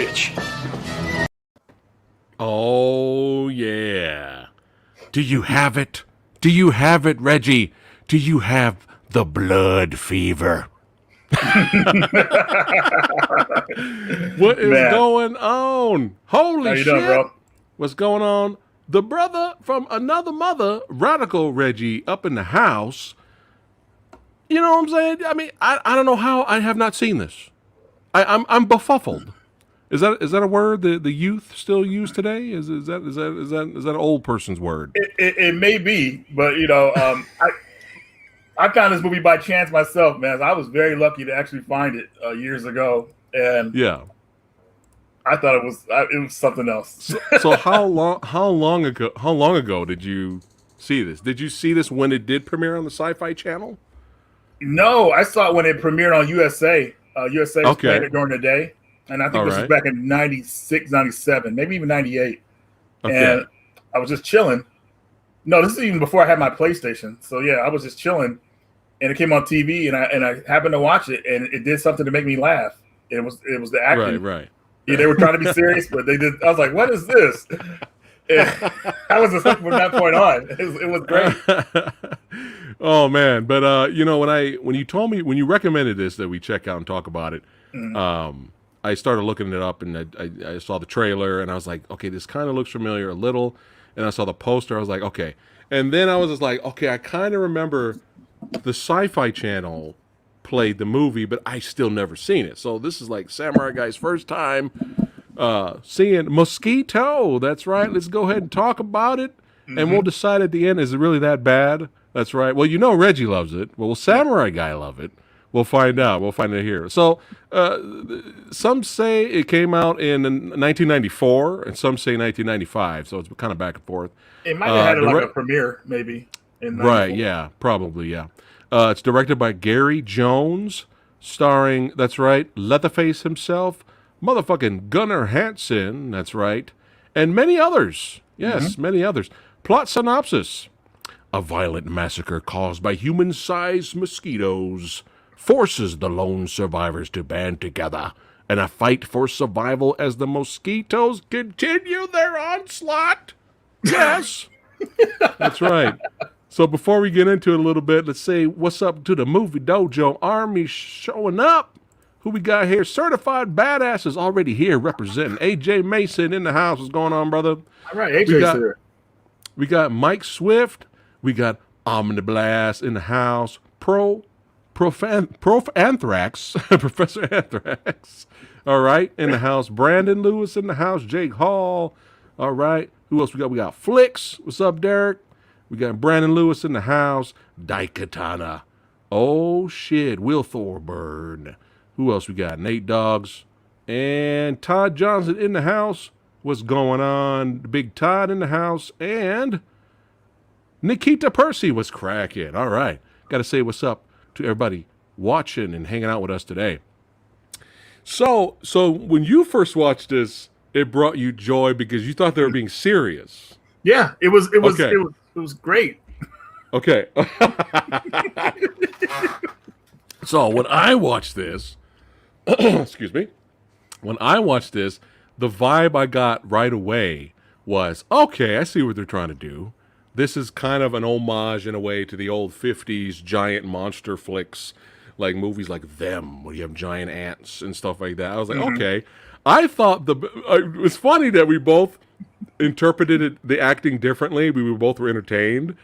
bitch. Oh, yeah. Do you have it? Do you have it, Reggie? Do you have the blood fever? What is Man, going on? Holy how you shit. doing, bro? What's going on? The brother from another mother, Radical Reggie, up in the house. You know what I'm saying? I mean, I don't know how I have not seen this. I'm befuddled. Is that a word that the youth still use today? Is that an old person's word? It may be, but I found this movie by chance myself, man. I was very lucky to actually find it years ago, and Yeah. I thought it was something else. So how long ago did you see this? Did you see this when it did premiere on the Sci-Fi Channel? No, I saw it when it premiered on USA. USA was playing it during the day, and I think this was back in 96, 97, maybe even 98. Okay. And I was just chilling. No, this is even before I had my PlayStation. So yeah, I was just chilling, and it came on TV, and I happened to watch it, and it did something to make me laugh. It was the acting. Right. Yeah, they were trying to be serious, but they did. I was like, "What is this?" And I was just hooked from that point on. It was great. Oh man, but when you recommended this that we check out and talk about it, I started looking it up, and I saw the trailer, and I was like, okay, this kind of looks familiar a little, and I saw the poster, I was like, okay, and then I was just like, okay, I kind of remember the Sci-Fi Channel played the movie, but I still never seen it, so this is like Samurai Guy's first time seeing Mosquito. That's right. Let's go ahead and talk about it, and we'll decide at the end, is it really that bad? That's right. Well, Reggie loves it. Well, will Samurai Guy love it? We'll find out. We'll find it here. So, some say it came out in 1994, and some say 1995. So it's kind of back and forth. It might have had a premiere, maybe. Right? Yeah, probably. Yeah. It's directed by Gary Jones, starring. That's right, Leatherface himself, motherfucking Gunnar Hansen. That's right, and many others. Yes, many others. Plot synopsis. A violent massacre caused by human-sized mosquitoes forces the lone survivors to band together in a fight for survival as the mosquitoes continue their onslaught. Yes, that's right. So before we get into it a little bit, let's say what's up to the Movie Dojo Army showing up. Who we got here? Certified badasses already here representing. AJ Mason in the house. What's going on, brother? All right, AJ's here. We got Mike Swift. We got Omniblast in the house. Prof Anthrax. Professor Anthrax. All right, in the house. Brandon Lewis in the house. Jake Hall. All right. Who else we got? We got Flicks. What's up, Derek? We got Brandon Lewis in the house. Daikatana. Oh, shit. Will Thorburn. Who else we got? Nate Dogs. And Todd Johnson in the house. What's going on? The Big Todd in the house. And Nikita Percy was cracking. All right. Got to say what's up to everybody watching and hanging out with us today. So when you first watched this, it brought you joy because you thought they were being serious. Yeah, it was great. Okay. So when I watched this, excuse me, when I watched this, the vibe I got right away was, okay, I see what they're trying to do. This is kind of an homage in a way to the old 50s giant monster flicks, like movies like Them, where you have giant ants and stuff like that. I was like, okay. I thought it was funny that we both interpreted the acting differently. We both were entertained.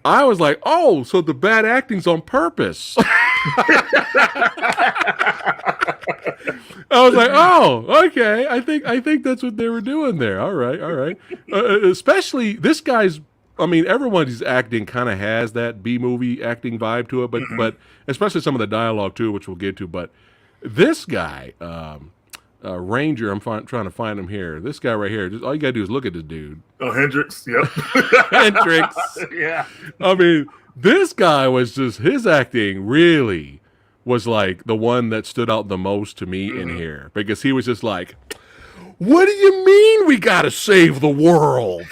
I was like, oh, so the bad acting's on purpose. I was like, oh, okay. I think that's what they were doing there. All right. Especially this guy's. I mean, everyone's acting kind of has that B-movie acting vibe to it, but especially some of the dialogue too, which we'll get to. But this guy, Ranger, I'm trying to find him here. This guy right here, just all you gotta do is look at this dude. Oh, Hendrix, yep. Hendrix. Yeah. I mean, this guy was just, his acting really was like the one that stood out the most to me in here, because he was just like, what do you mean we gotta save the world?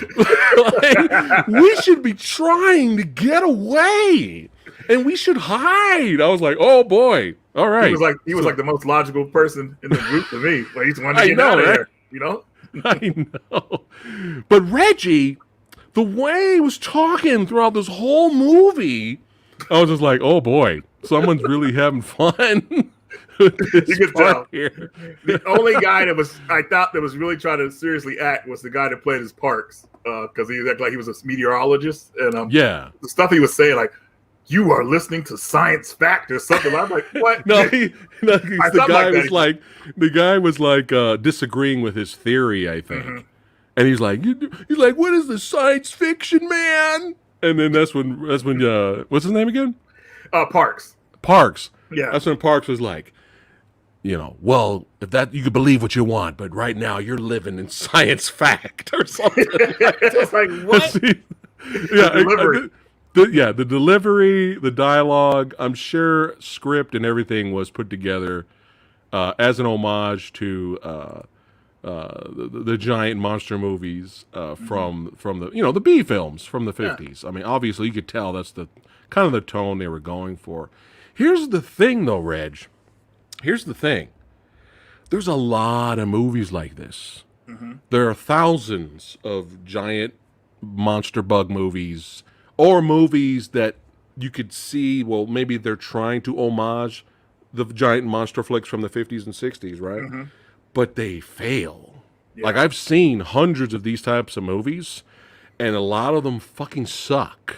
Like, we should be trying to get away, and we should hide. I was like, oh boy, All right. He was like the most logical person in the group to me. Like he's the one to get out of there, you know? I know. But Reggie, the way he was talking throughout this whole movie, I was just like, oh boy, someone's really having fun. You could tell. Here. The only guy I thought that was really trying to seriously act was the guy that played his Parks, because he acted like he was a meteorologist, and the stuff he was saying, like, you are listening to Science Fact or something. I'm like, what? The guy was like disagreeing with his theory, I think, and he's like, what is this science fiction, man? And then that's when what's his name again? Parks. Parks. Yeah. That's when Parks was like, well, if that you can believe what you want, but right now you're living in Science Fact or something. It's like what? The delivery, the dialogue, I'm sure script and everything was put together as an homage to the giant monster movies from the the B films from the 50s. I mean, obviously you could tell that's the kind of the tone they were going for. Here's the thing, though, Reg. Here's the thing. There's a lot of movies like this. There are thousands of giant monster bug movies, or movies that you could see, well, maybe they're trying to homage the giant monster flicks from the 50s and 60s, right? But they fail. Yeah. Like, I've seen hundreds of these types of movies, and a lot of them fucking suck.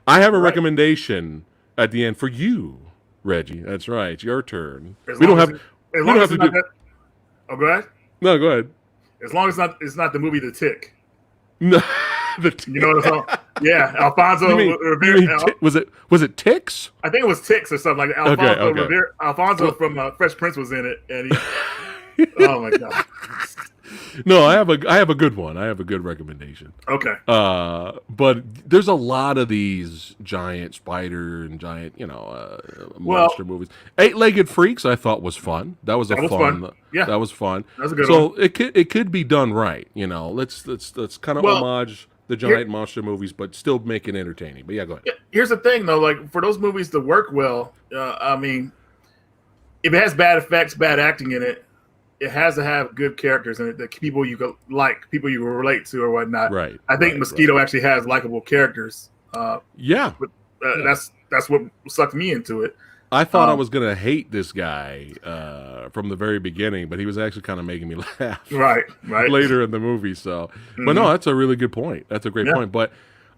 I have a recommendation at the end for you, Reggie. That's right. It's your turn. We don't have to do... Oh, go ahead. No, go ahead. As long as it's not the movie The Tick. No. You know what I'm talking? Yeah, Alfonso. Was it Ticks? I think it was Ticks or something like that. Alfonso from Fresh Prince was in it, and he. Oh my god. No, I have a good one. I have a good recommendation. Okay. But there's a lot of these giant spider and giant, monster movies. Eight-Legged Freaks, I thought was fun. That was fun. Yeah, that was fun. That's a good one. So it could be done right. Let's kind of homage the giant monster movies, but still make it entertaining. But yeah, go ahead. Here's the thing, though. Like, for those movies to work well, I mean, if it has bad effects, bad acting in it, it has to have good characters in it, that people you can like, people you can relate to or whatnot. Right. I think Mosquito actually has likable characters. Yeah. But that's what sucked me into it. I thought I was gonna hate this guy from the very beginning, but he was actually kind of making me laugh. Right. Later in the movie. So, but no, that's a really good point. That's a great point. But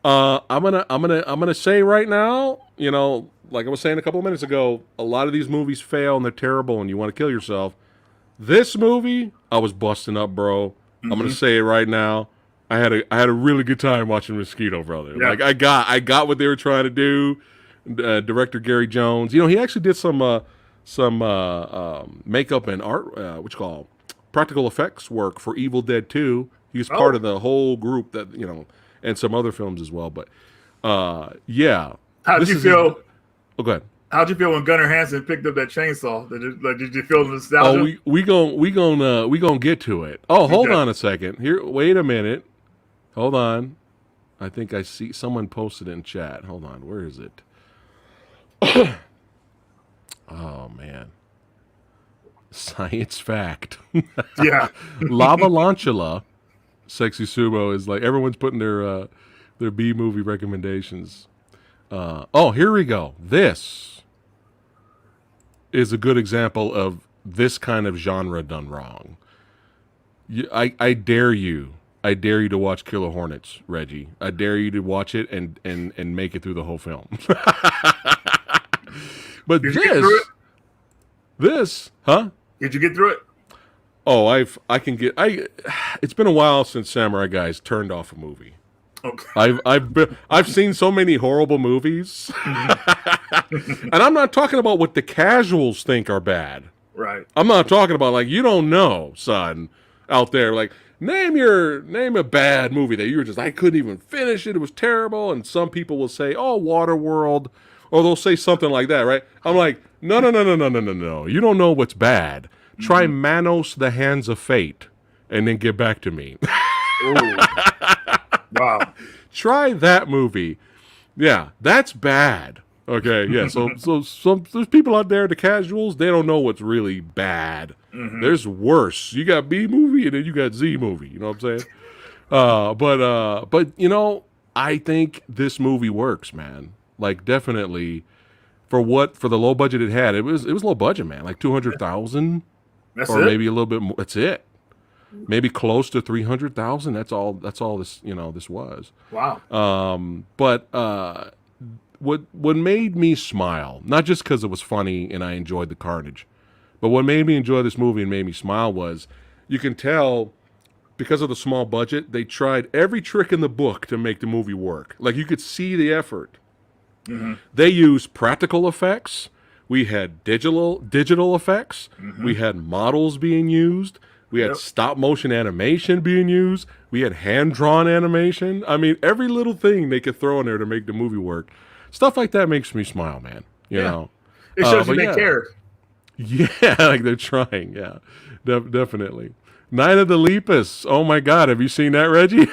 I'm gonna say right now, like I was saying a couple of minutes ago, a lot of these movies fail and they're terrible, and you want to kill yourself. This movie, I was busting up, bro. I'm gonna say it right now. I had a really good time watching Mosquito, brother. Yeah. Like I got what they were trying to do. Director Gary Jones, he actually did some makeup and art, practical effects work for Evil Dead 2. He was part of the whole group that and some other films as well. But yeah, how'd you feel? Go ahead. How'd you feel when Gunnar Hansen picked up that chainsaw? Did you feel the nostalgia? Oh, we gonna get to it. Oh, hold on a second. Here, wait a minute. Hold on. I think I see someone posted in chat. Hold on. Where is it? Oh man. Science Fact. Yeah. Lava Lantula, Sexy Sumo is like everyone's putting their B movie recommendations. Here we go. This is a good example of this kind of genre done wrong. I dare you. I dare you to watch Killer Hornets, Reggie. I dare you to watch it and make it through the whole film. But Did you get through it? Oh, it's been a while since Samurai Guys turned off a movie. Okay. I've seen so many horrible movies. And I'm not talking about what the casuals think are bad. Right. I'm not talking about like you don't know, son, out there. Like name a bad movie that you were just I couldn't even finish it. It was terrible. And some people will say, "Oh, Waterworld," or they'll say something like that, right? I'm like, no. You don't know what's bad. Try Manos: The Hands of Fate, and then get back to me. Ooh. Wow. Try that movie. Yeah, that's bad. Okay, yeah. So there's people out there, the casuals, they don't know what's really bad. There's worse. You got B movie and then you got Z movie. You know what I'm saying? But you know, I think this movie works, man. Like definitely for the low budget it had. It was low budget, man. Like 200,000 That's or it. maybe a little bit more. That's it. Maybe close to 300,000. That's all this, this was. Wow. But what made me smile, not just because it was funny and I enjoyed the carnage, but what made me enjoy this movie and made me smile was you can tell because of the small budget, they tried every trick in the book to make the movie work. Like you could see the effort. They used practical effects. We had digital effects. We had models being used. We had stop motion animation being used. We had hand drawn animation. I mean, every little thing they could throw in there to make the movie work. Stuff like that makes me smile, man. You know, it shows you they care. Yeah, like they're trying. Yeah, definitely. Night of the Lepus. Oh my God, have you seen that, Reggie?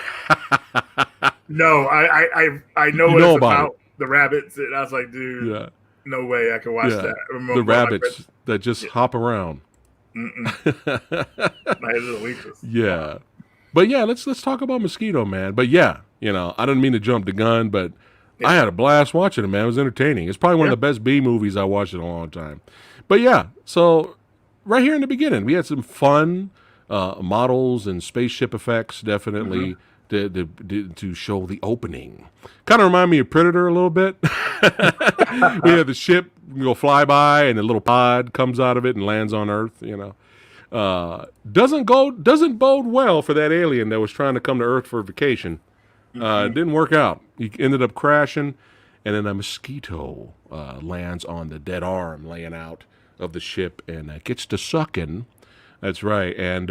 No, I know what it's about. The rabbits. And I was like, dude, no way I can watch that. The rabbits that just hop around. Night of the Lepus. Yeah, but yeah, let's talk about Mosquito, man. But yeah, I didn't mean to jump the gun, but I had a blast watching it, man. It was entertaining. It's probably one of the best B movies I watched in a long time. But yeah, so right here in the beginning, we had some fun models and spaceship effects, definitely. To show the opening. Kind of remind me of Predator a little bit. We had the ship go fly by and the little pod comes out of it and lands on Earth, Doesn't bode well for that alien that was trying to come to Earth for vacation. It didn't work out. He ended up crashing, and then a mosquito lands on the dead arm laying out of the ship and gets to sucking. That's right. And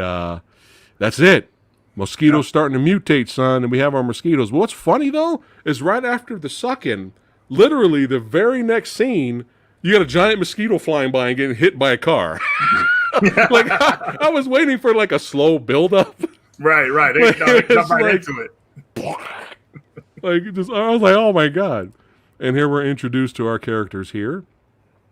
that's it. Mosquitoes starting to mutate, son, and we have our mosquitoes. But what's funny, though, is right after the sucking, literally the very next scene, you got a giant mosquito flying by and getting hit by a car. Like, I was waiting for, like, a slow build-up. Right. They jump right into it. I was like, oh, my God. And here we're introduced to our characters here.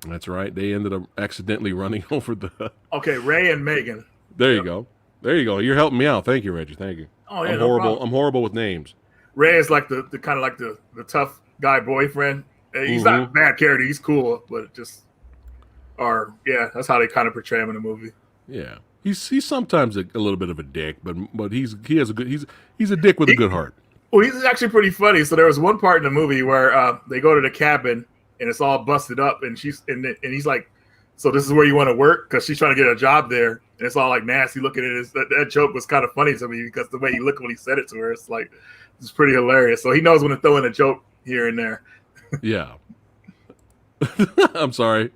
That's right. They ended up accidentally running over the... Okay, Ray and Megan. There you go. There you go. You're helping me out. Thank you, Reggie. Thank you. Oh yeah, I'm horrible. I'm horrible with names. Ray is like the kind of like the tough guy boyfriend. He's not a bad character. He's cool, but that's how they kind of portray him in the movie. Yeah, he's sometimes a little bit of a dick, but he's a dick with a good heart. Well, he's actually pretty funny. So there was one part in the movie where they go to the cabin and it's all busted up, and he's like, so this is where you want to work? Because she's trying to get a job there. And it's all like nasty looking at it. That joke was kind of funny to me because the way he looked when he said it to her, it's pretty hilarious. So he knows when to throw in a joke here and there. Yeah. I'm sorry.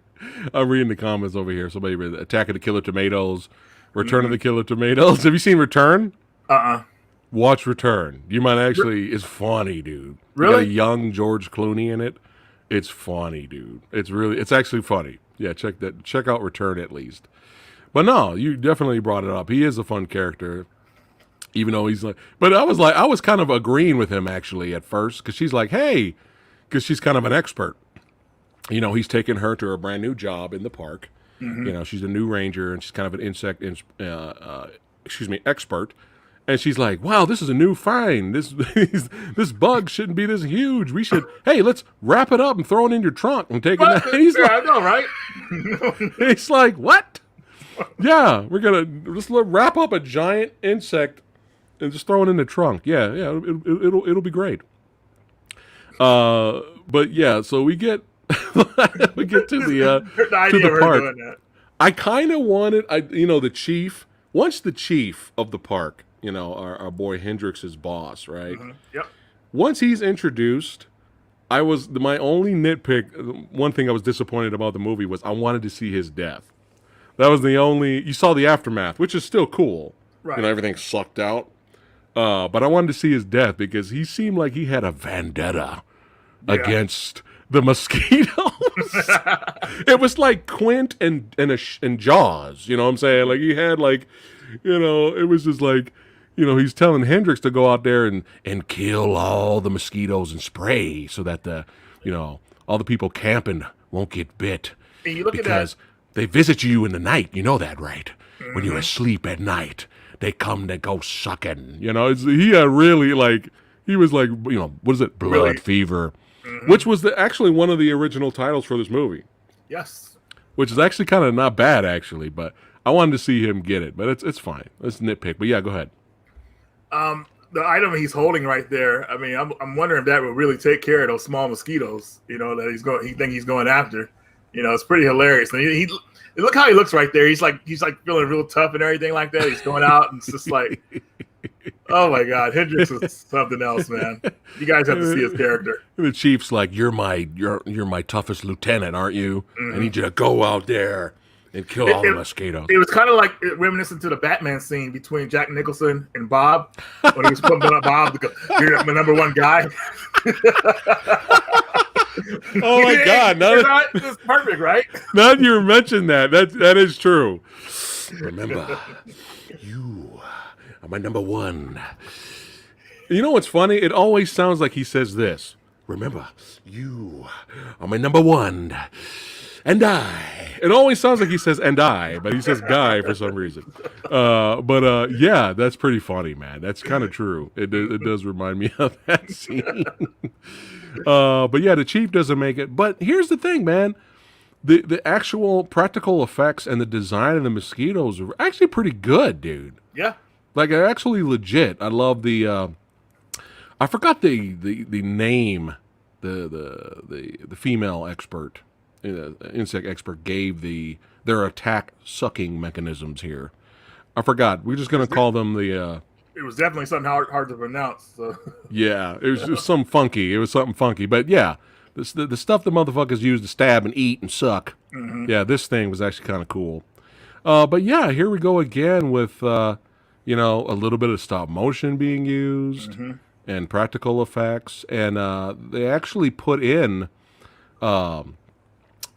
I'm reading the comments over here. Somebody read Attack of the Killer Tomatoes, Return of the Killer Tomatoes. Have you seen Return? Watch Return. You might actually. It's funny, dude. Really? You got a young George Clooney in it. It's funny, dude. It's actually funny. Yeah, check out Return at least. But no, you definitely brought it up. He is a fun character, even though he's like. But I was kind of agreeing with him actually at first because she's like, hey, because she's kind of an expert. He's taking her to a brand new job in the park. She's a new ranger and she's kind of an insect, expert. And she's like, wow, this is a new find. This bug shouldn't be this huge. Let's wrap it up and throw it in your trunk and take it. He's like, I know, right? He's like, what? Yeah, we're gonna just wrap up a giant insect and just throw it in the trunk. Yeah, it'll be great. But yeah, so we get to the park. I kind of wanted, the chief. Once the chief of the park, our boy Hendrix's boss, right? Yep. Once he's introduced, my only nitpick. One thing I was disappointed about the movie was I wanted to see his death. That was you saw the aftermath, which is still cool. Right. Everything sucked out. But I wanted to see his death because he seemed like he had a vendetta against the mosquitoes. It was like Quint and Jaws, you know what I'm saying? Like he had it was just like, he's telling Hendrix to go out there and kill all the mosquitoes and spray so that all the people camping won't get bit And you look because they visit you in the night. You know that, right? When you're asleep at night, they come to go sucking. You know, he had really like, he was like, you know, what is it? Blood Fever, which was actually one of the original titles for this movie. Yes. Which is actually kind of not bad, actually, but I wanted to see him get it, but it's fine. It's nitpick, but yeah, go ahead. The item he's holding right there, I mean, I'm wondering if that will really take care of those small mosquitoes, you know, that he's going after. You know, it's pretty hilarious. And he look how he looks right there. He's like feeling real tough and everything like that. He's going out and it's just like, oh my God, Hendrix is something else, man. You guys have to see his character. The chief's like, you're my toughest lieutenant, aren't you? I need you to go out there and kill all the mosquitoes. It was kind of like reminiscent to the Batman scene between Jack Nicholson and Bob when he was putting up Bob because you're my number one guy. Oh my God! It's perfect, right? Now that you mentioned that is true. Remember, you are my number one. You know what's funny? It always sounds like he says this. Remember, you are my number one. And I. It always sounds like he says "and I," but he says "guy" for some reason. Yeah, that's pretty funny, man. That's kind of true. It does remind me of that scene. But yeah, the chief doesn't make it. But here's the thing, man. The actual practical effects and the design of the mosquitoes are actually pretty good, dude. Yeah. Like, they're actually legit. I love the. I forgot the name. The female expert. Insect expert gave their attack sucking mechanisms here. I forgot. We're just gonna call them the. It was definitely something hard to pronounce. So. Yeah, it was just some funky. It was something funky, but yeah, the stuff the motherfuckers use to stab and eat and suck. Yeah, this thing was actually kind of cool. But yeah, here we go again with a little bit of stop motion being used and practical effects, and they actually put in.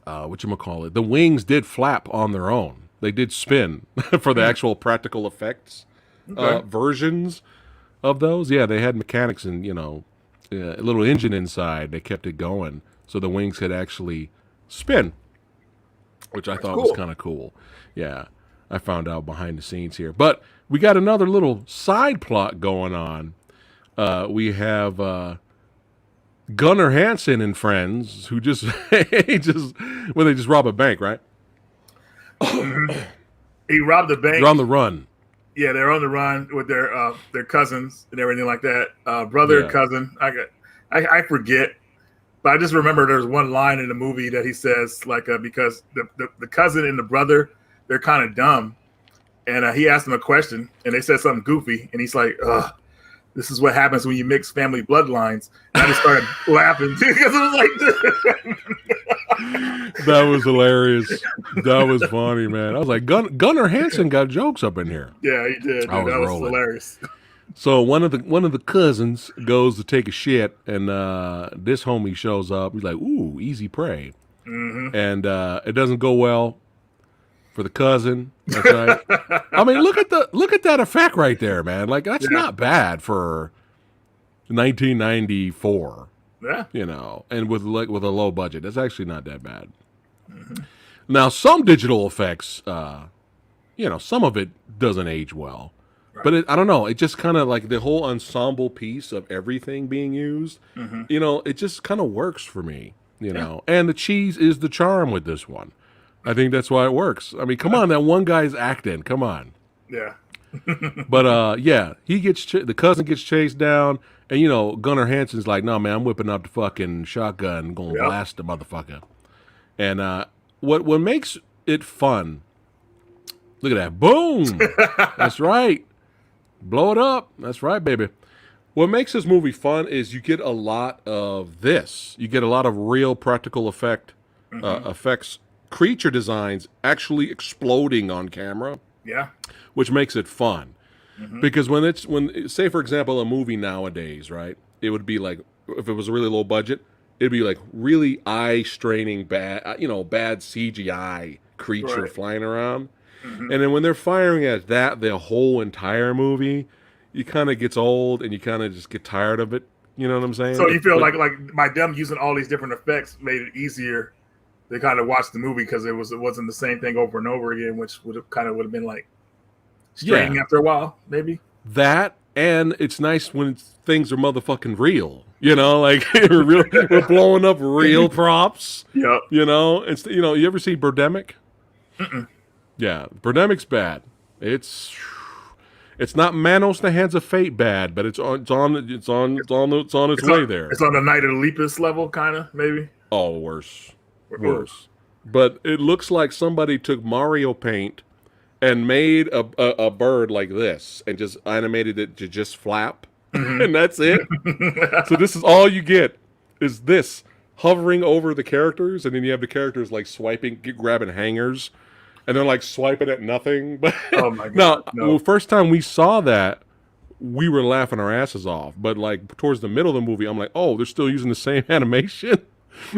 Whatchamacallit, the wings did flap on their own. They did spin for the actual practical effects versions of those. Yeah, they had mechanics and, a little engine inside. They kept it going so the wings could actually spin, which I thought was kind of cool. Yeah, I found out behind the scenes here. But we got another little side plot going on. We have... Gunnar Hansen and friends who just they just rob a bank, right? He robbed a bank. They're on the run. Yeah, they're on the run with their cousins and everything like that. Brother, cousin. I forget, but I just remember there's one line in the movie that he says because the cousin and the brother, they're kind of dumb, and he asked them a question and they said something goofy and he's like, ugh. This is what happens when you mix family bloodlines. And I just started laughing because it was like, that was hilarious. That was funny, man. I was like, Gunnar Hansen got jokes up in here. Yeah, he did. That was hilarious. So one of the cousins goes to take a shit, and this homie shows up. He's like, "Ooh, easy prey," and it doesn't go well for the cousin. That's right. I mean, look at that effect right there, man. Like, that's not bad for 1994. Yeah. And with a low budget, that's actually not that bad. Now, some digital effects, some of it doesn't age well. Right. But I don't know. It just kind of like the whole ensemble piece of everything being used, it just kind of works for me, know. And the cheese is the charm with this one. I think that's why it works. I mean, come on, that one guy's acting. Come on. Yeah. But he gets the cousin gets chased down, and Gunnar Hansen's like, "No, man, I'm whipping up the fucking shotgun, and gonna blast the motherfucker." And what makes it fun? Look at that! Boom! That's right. Blow it up. That's right, baby. What makes this movie fun is you get a lot of this. You get a lot of real practical effects. Creature designs actually exploding on camera, which makes it fun. Because when say for example a movie nowadays, right, it would be like, if it was a really low budget, it'd be like really eye straining bad CGI creature flying around, and then when they're firing at that the whole entire movie, it kind of gets old and you kind of just get tired of it You know what I'm saying? So you feel like by them using all these different effects made it easier to kind of watch the movie because it wasn't the same thing over and over again, which would have been like straining after a while, maybe. That, and it's nice when things are motherfucking real. You know, like we're blowing up real props. Yep. You know, you ever see Birdemic? Mm-mm. Yeah, Birdemic's bad. It's not Manos the Hands of Fate bad, but it's on its way there. It's on the Night of the Lepus level, kind of, maybe. Oh, worse. But it looks like somebody took Mario Paint and made a bird like this and just animated it to just flap, and that's it. So this is all you get is this hovering over the characters, and then you have the characters like grabbing hangers, and they're like swiping at nothing. But oh my god! Well, first time we saw that, we were laughing our asses off. But like towards the middle of the movie, I'm like, oh, they're still using the same animation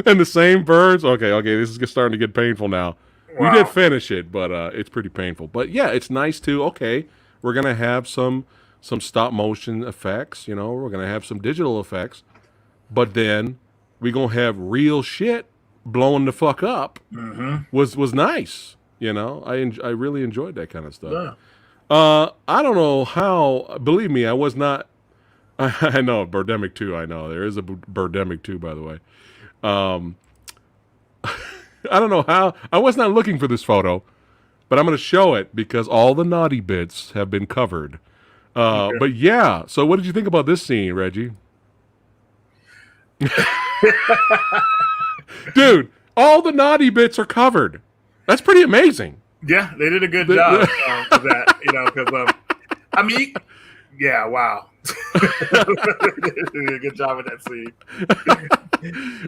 and the same birds. Okay, this is starting to get painful now. Wow. We did finish it, but it's pretty painful. But yeah, it's nice to, okay, we're going to have some stop motion effects, you know, we're going to have some digital effects, but then we're going to have real shit blowing the fuck up. Was nice, you know. I really enjoyed that kind of stuff. Yeah. I don't know how, believe me, I was not, I know, Birdemic 2, I know. There is a Birdemic 2, by the way. I don't know how. I was not looking for this photo, but I'm going to show it because all the naughty bits have been covered. Okay. But yeah, so what did you think about this scene, Reggie? Dude, all the naughty bits are covered. That's pretty amazing. Yeah, they did a good job of that, you know, because, I mean, yeah, wow. They did a good job with that scene.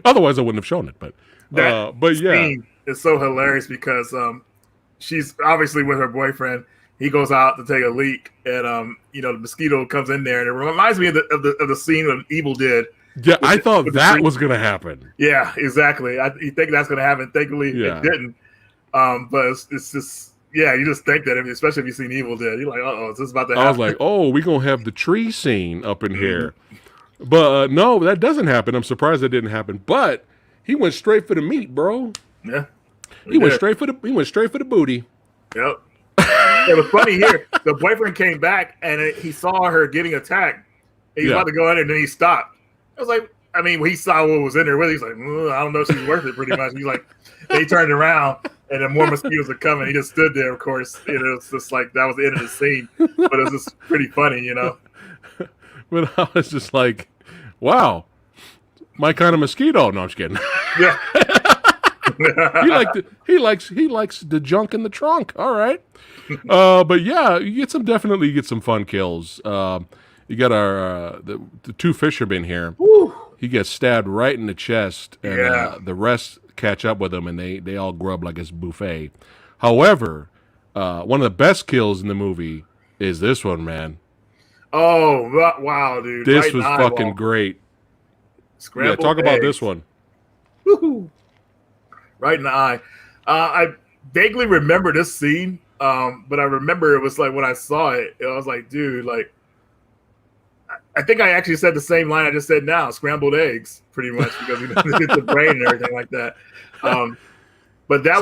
Otherwise, I wouldn't have shown it, but yeah, it's so hilarious because she's obviously with her boyfriend. He goes out to take a leak, and you know, the mosquito comes in there, and it reminds me of the scene of Evil Dead. Yeah, I thought that was going to happen. Yeah, exactly. You think that's going to happen? Thankfully, it didn't. But it's just, yeah, you just think that, especially if you've seen Evil Dead, you're like, is this about to happen? I was like, oh, we're going to have the tree scene up in here. But no, that doesn't happen. I'm surprised that didn't happen. But he went straight for the meat, bro. Yeah. He went straight for the booty. Yep. It was funny here. The boyfriend came back and he saw her getting attacked. And he's about to go in and then he stopped. I was like, I mean, he saw what was in there with. He's like, I don't know if she's worth it, pretty much. He's like, he turned around and then more mosquitoes are coming. He just stood there, of course. It was just like that was the end of the scene. But it was just pretty funny, you know. But I was just like, wow, my kind of mosquito. No, I'm just kidding. Yeah. he likes the junk in the trunk. All right. But yeah, you definitely get some fun kills. You got our the two fishermen here. Woo. He gets stabbed right in the chest, and the rest catch up with him, and they all grub like it's buffet. However, one of the best kills in the movie is this one, man. Oh wow, dude! This was fucking great. Scrambled talk about this one. Woo-hoo. Right in the eye. I vaguely remember this scene, but I remember it was like when I saw it, I was like, dude, like. I think I actually said the same line I just said now, scrambled eggs, pretty much, because it's the brain and everything like that. But that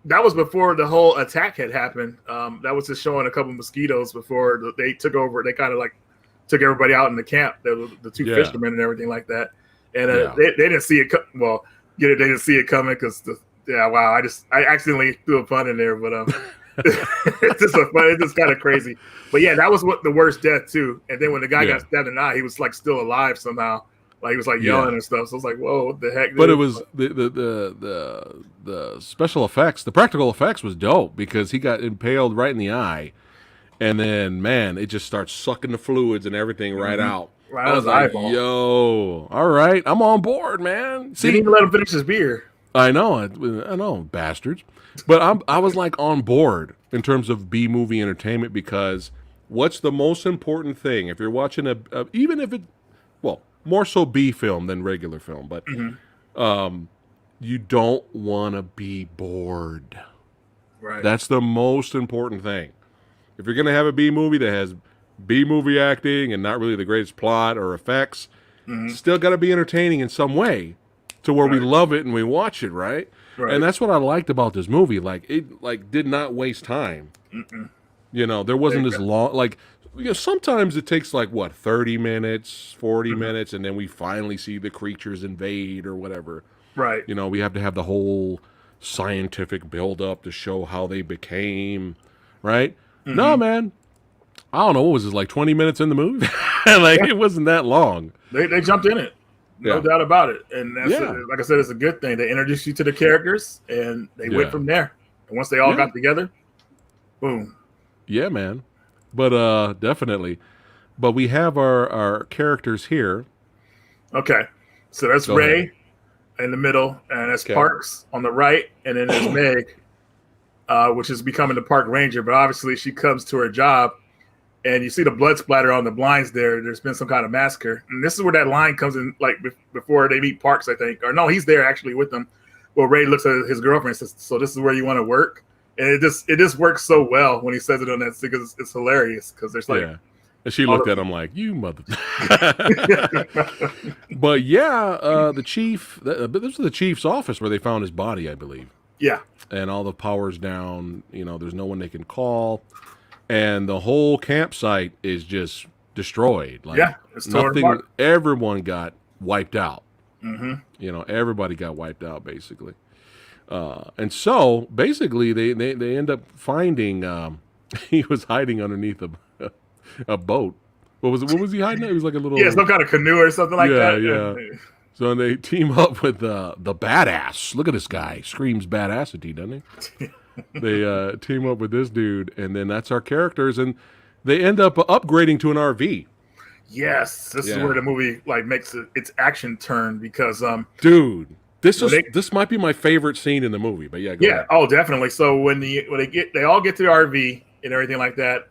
that was before the whole attack had happened. That was just showing a couple mosquitoes before they took over. They kind of like took everybody out in the camp, the two fishermen and everything like that. And they didn't see it. They didn't see it coming because I accidentally threw a pun in there, but it's just kind of crazy. But yeah, that was the worst death too. And then when the guy got stabbed in the eye, he was like still alive somehow. Like he was like yelling and stuff. So I was like, whoa, what the heck? But it was the special effects, the practical effects was dope because he got impaled right in the eye, and then man, it just starts sucking the fluids and everything right out. Right, I was like, yo, all right, I'm on board, man. See, didn't even let him finish his beer. I know, bastards. But I was like on board in terms of B-movie entertainment because what's the most important thing if you're watching even if it, well, more so B film than regular film, but you don't want to be bored. Right. That's the most important thing. If you're gonna have a B movie that has B movie acting and not really the greatest plot or effects. Mm-hmm. Still got to be entertaining in some way to where we Right. love it and we watch it, right? Right. And that's what I liked about this movie. Like it like did not waste time. Mm-mm. You know, there wasn't this long like sometimes it takes like what 30 minutes, 40 Mm-hmm. minutes and then we finally see the creatures invade or whatever. Right. You know, we have to have the whole scientific build up to show how they became, right? Mm-hmm. No, man. I don't know, what was this, like 20 minutes in the movie? Like it wasn't that long. They jumped in it. No doubt about it. And that's like I said, it's a good thing. They introduced you to the characters and they went from there. And once they all got together, boom. Yeah, man. But definitely. But we have our characters here. Okay. So that's Ray in the middle, and that's Parks on the right, and then there's Meg, which is becoming the park ranger. But obviously she comes to her job, and you see the blood splatter on the blinds there. There's been some kind of massacre. And this is where that line comes in, like before they meet Parks, I think. Or no, he's there actually with them. Well, Ray looks at his girlfriend and says, so this is where you want to work? And it just works so well when he says it on that, because it's hilarious, because there's like... And she looked at him like, you mother... But the chief... This was the chief's office where they found his body, I believe. Yeah. And all the power's down. You know, there's no one they can call. And the whole campsite is just destroyed. Like, it's nothing. Everyone got wiped out. Mm-hmm. You know, everybody got wiped out basically. And so basically, they end up finding. He was hiding underneath a boat. What was he hiding? It was like a little some kind of canoe or something like that. Yeah. So they team up with the badass. Look at this guy. Screams badassity, doesn't he? They team up with this dude, and then that's our characters, and they end up upgrading to an RV. Yes, this is where the movie like makes its action turn, because dude, this might be my favorite scene in the movie. But go ahead. Oh, definitely. So when they all get to the RV and everything like that,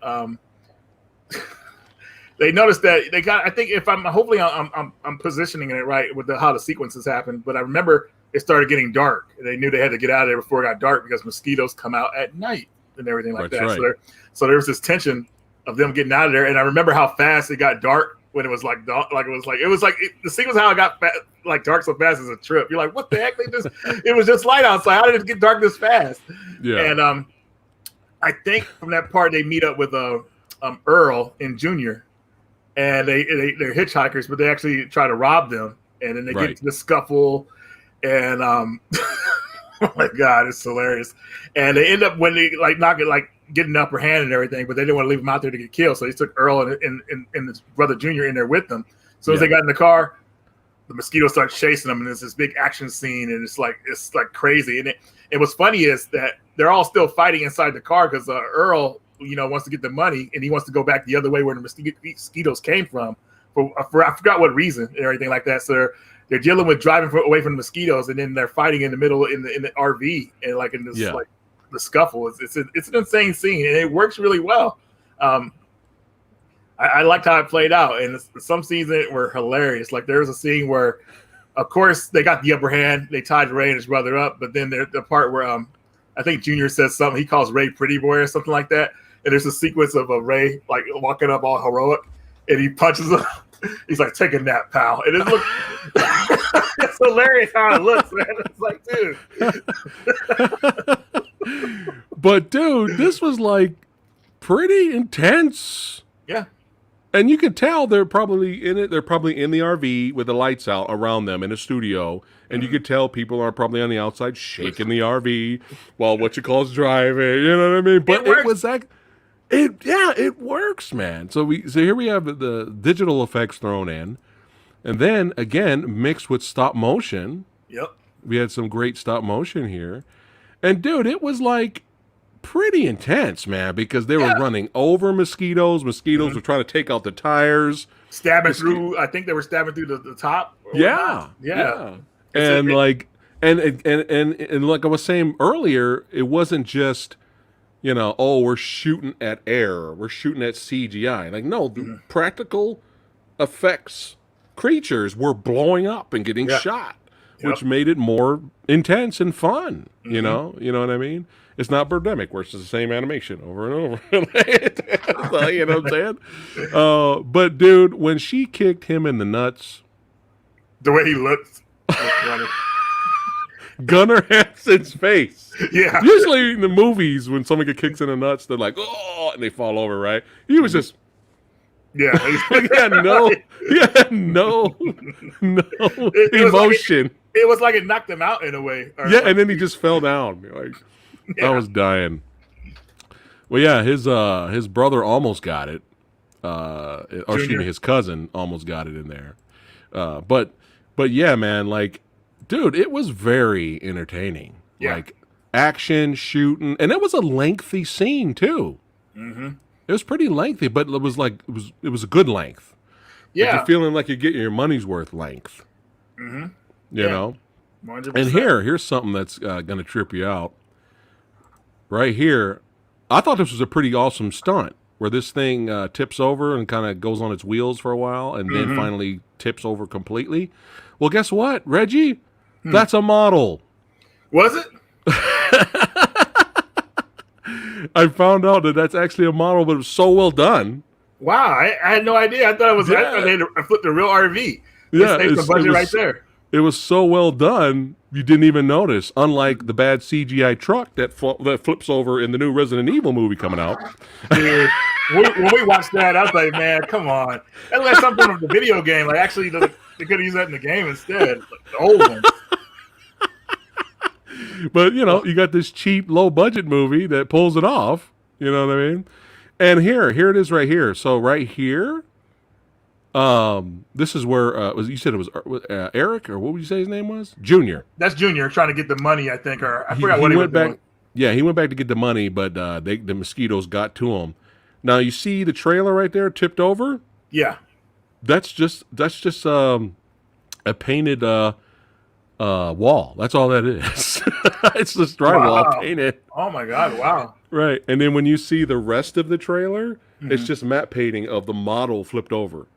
they notice that they got. I think if I'm positioning it right with how the sequences happen, but I remember it started getting dark. And they knew they had to get out of there before it got dark, because mosquitoes come out at night and everything like that. Right. So there was this tension of them getting out of there. And I remember how fast it got dark when it was like the sequence how it got like dark so fast as a trip. You're like, what the heck? It was just light outside. How did it get dark this fast? Yeah. And I think from that part they meet up with Earl and Junior, and they're hitchhikers, but they actually try to rob them, and then they get into the scuffle. And oh my God, it's hilarious. And they end up when they getting the upper hand and everything, but they didn't want to leave him out there to get killed. So they took Earl and his brother Junior in there with them. So as they got in the car, the mosquito starts chasing them, and there's this big action scene, and it's like crazy. And what's funny is that they're all still fighting inside the car, because Earl, wants to get the money, and he wants to go back the other way where the mosquitoes came from. For I forgot what reason and everything like that. So they're dealing with driving away from the mosquitoes, and then they're fighting in the middle in the RV, and like in this like the scuffle. It's an insane scene, and it works really well. I liked how it played out, and some scenes in it were hilarious. Like there was a scene where, of course, they got the upper hand. They tied Ray and his brother up, but then the part where I think Junior says something. He calls Ray pretty boy or something like that. And there's a sequence of Ray like walking up all heroic, and he punches him. He's like, "Take a nap, pal." And it's hilarious how it looks, man. It's like, dude. But dude, this was like pretty intense. Yeah. And you could tell they're probably in it. They're probably in the RV with the lights out around them in a studio. And you could tell people are probably on the outside shaking the RV while what you call is driving. You know what I mean? But it was like, it works, man. So here we have the digital effects thrown in, and then again mixed with stop motion. Yep. We had some great stop motion here, and dude, it was like pretty intense, man, because they were running over mosquitoes. Mosquitoes were trying to take out the tires, stabbing through. I think they were stabbing through the top. Yeah. And like, and like I was saying earlier, it wasn't just, we're shooting at air, we're shooting at CGI. Like, no, the practical effects creatures were blowing up and getting shot, which made it more intense and fun. You know what I mean? It's not Birdemic, where it's just the same animation over and over. So, you know what I'm saying? But dude, when she kicked him in the nuts, the way he looked, was funny. Gunnar Hansen's face. Yeah. Usually in the movies, when someone gets kicked in the nuts, they're like, oh, and they fall over, right? He was just. Yeah. he had no emotion. It was like it knocked him out in a way. Yeah, and then he just fell down. Like, I was dying. Well, yeah, his brother almost got it. Or excuse me, his cousin almost got it in there. But yeah, man, like, dude, it was very entertaining. Yeah. Like, action, shooting, and it was a lengthy scene too. Mm-hmm. It was pretty lengthy, but it was a good length. Yeah, like you're feeling like you're getting your money's worth length. Mm-hmm. You know. 100%. And here's something that's going to trip you out. Right here, I thought this was a pretty awesome stunt where this thing tips over and kind of goes on its wheels for a while and then finally tips over completely. Well, guess what, Reggie? That's a model. Was it? I found out that that's actually a model, but it was so well done. Wow, I had no idea. I thought it was. I thought they flipped a real RV. Yeah, it's the budget right there. It was so well done, you didn't even notice. Unlike the bad CGI truck that flips over in the new Resident Evil movie coming out. Dude, when we watched that, I was like, man, come on. That's like something from the video game. Like, actually, they could have used that in the game instead. Like the old one. But, you know, you got this cheap, low-budget movie that pulls it off. You know what I mean? And here it is right here. So right here, this is where you said it was Eric, or what would you say his name was? Junior. That's Junior trying to get the money, I think, or I forgot what he went back. Doing. Yeah, he went back to get the money, but the mosquitoes got to him. Now you see the trailer right there tipped over. Yeah, that's just a painted wall. That's all that is. It's just drywall painted. Oh my God! Wow. Right, and then when you see the rest of the trailer, it's just matte painting of the model flipped over,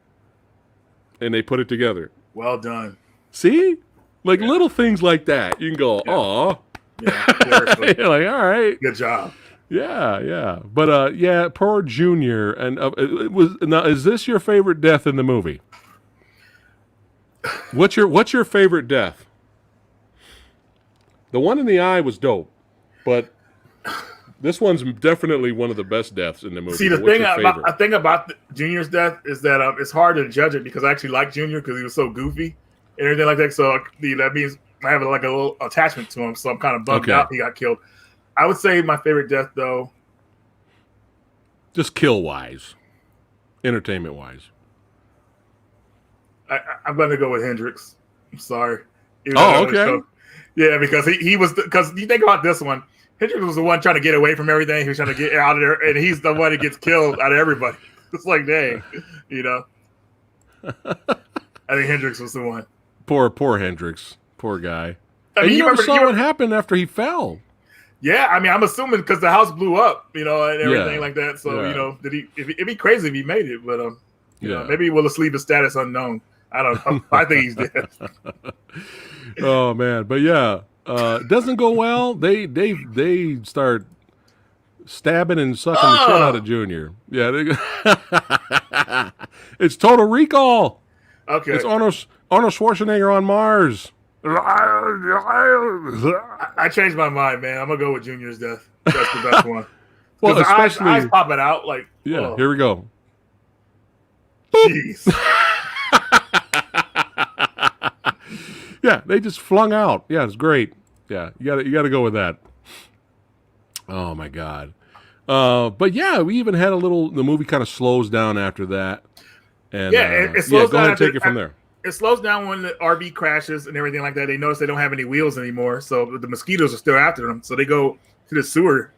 and they put it together. Well done. See, like little things like that, you can go, "Aw." Yeah, you're like, all right, good job. Yeah, but yeah, poor Junior, and it was. Now, is this your favorite death in the movie? What's your favorite death? The one in the eye was dope, but this one's definitely one of the best deaths in the movie. See, the thing about Junior's death is that it's hard to judge it because I actually like Junior because he was so goofy and everything like that. So that means I have like a little attachment to him. So I'm kind of bummed out he got killed. I would say my favorite death, though, just kill wise, entertainment wise, I'm going to go with Hendrix. I'm sorry. Okay. Yeah, because he was because you think about this one. Hendrix was the one trying to get away from everything. He was trying to get out of there, and he's the one that gets killed out of everybody. It's like, dang, you know. I think Hendrix was the one. Poor Hendrix, poor guy. I mean, you never saw what happened after he fell. Yeah, I mean, I'm assuming because the house blew up, you know, and everything like that. So you know, it'd be crazy if he made it, but you know, maybe he will leave his status unknown. I don't know. I think he's dead. Oh man, but yeah. It doesn't go well. They start stabbing and sucking the shit out of Junior. Yeah, it's Total Recall. Okay, it's Arnold Schwarzenegger on Mars. I changed my mind, man. I'm gonna go with Junior's death. That's the best one. Well, especially eyes popping out like. Yeah, here we go. Jeez. Yeah, they just flung out. Yeah, it's great. Yeah, you got to go with that. Oh my God. But yeah, we even had the movie kind of slows down after that. And it slows go down. ahead and take it from there. It slows down when the RV crashes and everything like that. They notice they don't have any wheels anymore, so the mosquitoes are still after them. So they go to the sewer,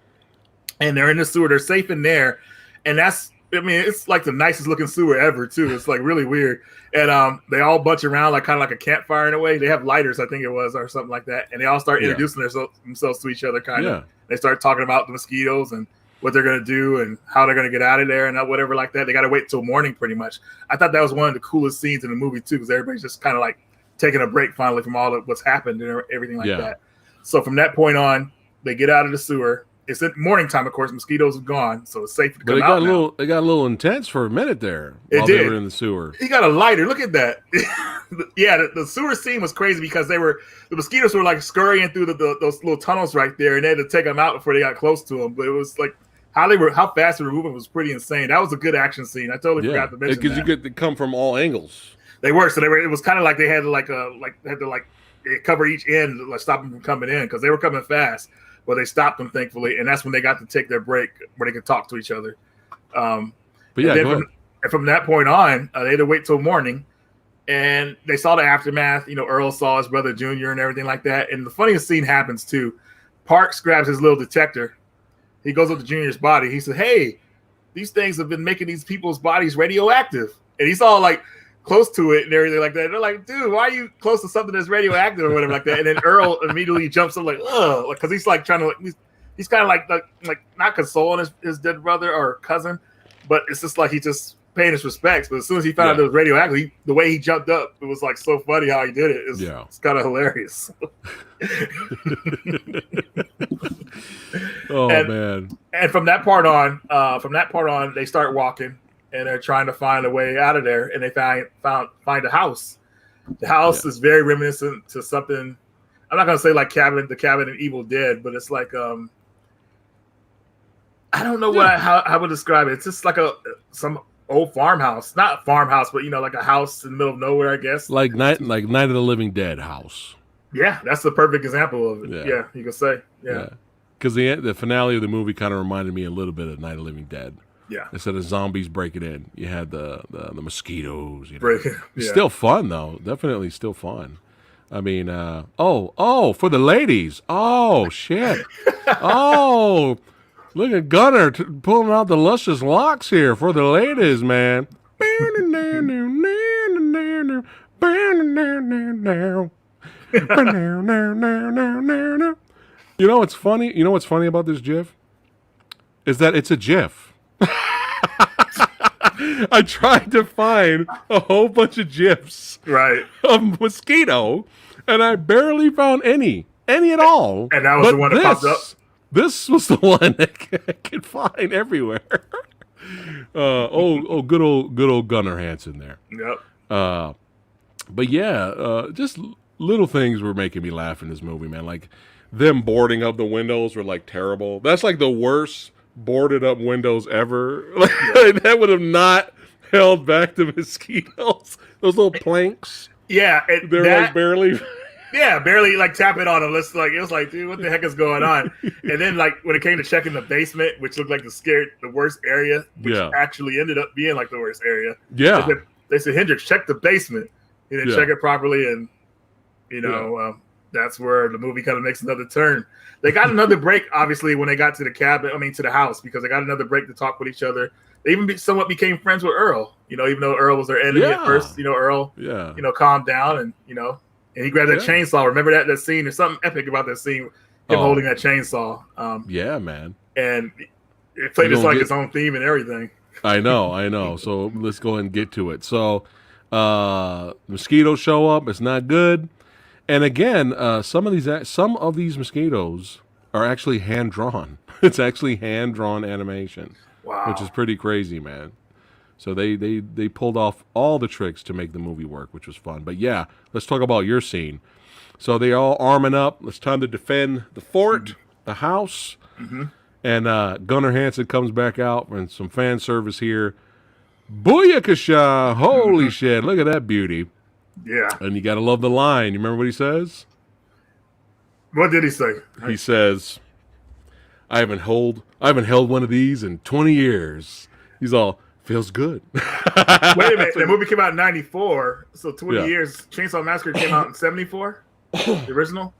and they're in the sewer. They're safe in there, and it's like the nicest looking sewer ever too. It's like really weird. And they all bunch around like kind of like a campfire in a way. They have lighters, I think it was, or something like that. And they all start introducing themselves to each other kind of. They start talking about the mosquitoes and what they're going to do and how they're going to get out of there and whatever like that. They got to wait till morning pretty much. I thought that was one of the coolest scenes in the movie too, because everybody's just kind of like taking a break finally from all of what's happened and everything like that. So from that point on, they get out of the sewer it's at morning time, of course. Mosquitoes are gone, so it's safe to But come out now. it got a little intense for a minute there It while did. they were in the sewer. He got a lighter. Look at that. Yeah, the sewer scene was crazy because the mosquitoes were like scurrying through those little tunnels right there, and they had to take them out before they got close to them. But it was like how fast they were moving was pretty insane. That was a good action scene. I totally forgot to mention that. Because you get to come from all angles. They were. It was kind of like they had to cover each end, like stop them from coming in because they were coming fast. But they stopped them, thankfully, and that's when they got to take their break where they could talk to each other. But yeah, go ahead. From that point on, they had to wait till morning, and they saw the aftermath. Earl saw his brother Junior and everything like that. And the funniest scene happens too. Parks grabs his little detector. He goes up to Junior's body. He said, "Hey, these things have been making these people's bodies radioactive." And he's all like close to it and everything like that. And they're like, "Dude, why are you close to something that's radioactive or whatever like that?" And then Earl immediately jumps up like, "Ugh," because he's like trying to he's kind of like not consoling his dead brother or cousin, but it's just like he just paying his respects. But as soon as he found out it was radioactive, the way he jumped up, it was like so funny how he did it. It's kind of hilarious. Man! And from that part on, they start walking and they're trying to find a way out of there. And they find a house. The house is very reminiscent to something. I'm not gonna say like the cabin in Evil Dead, but it's like I don't know how I would describe it. It's just like some old farmhouse, not farmhouse, but like a house in the middle of nowhere, I guess. Like Night of the Living Dead house. Yeah, that's the perfect example of it. Yeah, you can say. Yeah. Because the finale of the movie kind of reminded me a little bit of Night of the Living Dead. Yeah. Instead of zombies breaking in, you had the mosquitoes. Breaking. It's still fun though. Definitely still fun. I mean, for the ladies. Oh shit. Oh. Look at Gunner pulling out the luscious locks here for the ladies, man. You know what's funny? You know what's funny about this GIF? Is that it's a GIF. I tried to find a whole bunch of GIFs of Mosquito, and I barely found any at all. And that was the one that popped up? This was the one that I could find everywhere. Good old Gunnar Hansen there. Yep. But yeah, just little things were making me laugh in this movie, man. Like them boarding up the windows were like terrible. That's like the worst boarded up windows ever. That would have not held back the mosquitoes. Those little planks. Yeah, they're like barely. Yeah, barely like tapping on them. It was like, dude, what the heck is going on? And then like when it came to checking the basement, which looked like the worst area, which actually ended up being like the worst area. Yeah. They said, Hendrix, check the basement. He didn't check it properly, and that's where the movie kind of makes another turn. They got another break, obviously, when they got to to the house, because they got another break to talk with each other. They even somewhat became friends with Earl. Even though Earl was their enemy at first, Earl, calmed down and and he grabbed that chainsaw. Remember that scene? There's something epic about that scene. Him holding that chainsaw. Yeah, man. And it played just like its own theme and everything. I know. So let's go ahead and get to it. So mosquitoes show up. It's not good. And again, some of these mosquitoes are actually hand drawn. It's actually hand drawn animation. Wow. Which is pretty crazy, man. So they pulled off all the tricks to make the movie work, which was fun. But yeah, let's talk about your scene. So they all arming up. It's time to defend the fort, the house. Mm-hmm. And Gunnar Hansen comes back out and some fan service here. Booyakasha! Holy shit, look at that beauty. Yeah. And you got to love the line. You remember what he says? What did he say? He says, I haven't held one of these in 20 years. He's all, feels good. Wait a minute. The movie came out in 94, so 20 years. Chainsaw Massacre came out in 74, the original.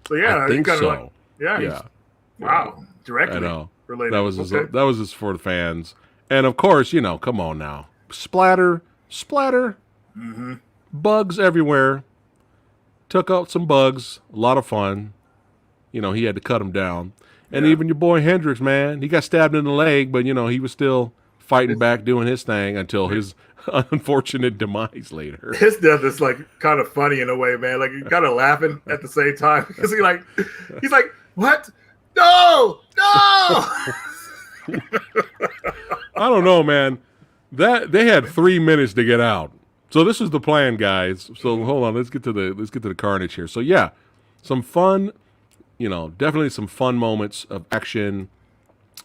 So yeah, I think so. Wow, directly. I know. Related. That was just for the fans, and of course, come on now, splatter, mm-hmm. Bugs everywhere. Took out some bugs. A lot of fun. He had to cut them down, and even your boy Hendrix, man, he got stabbed in the leg, but he was still fighting back, doing his thing until his unfortunate demise later. His death is like kind of funny in a way, man. Like you're kind of laughing at the same time because he's like, what? No, no. I don't know, man. That they had 3 minutes to get out. So this is the plan, guys. So hold on, let's get to the carnage here. So yeah, some fun, definitely some fun moments of action,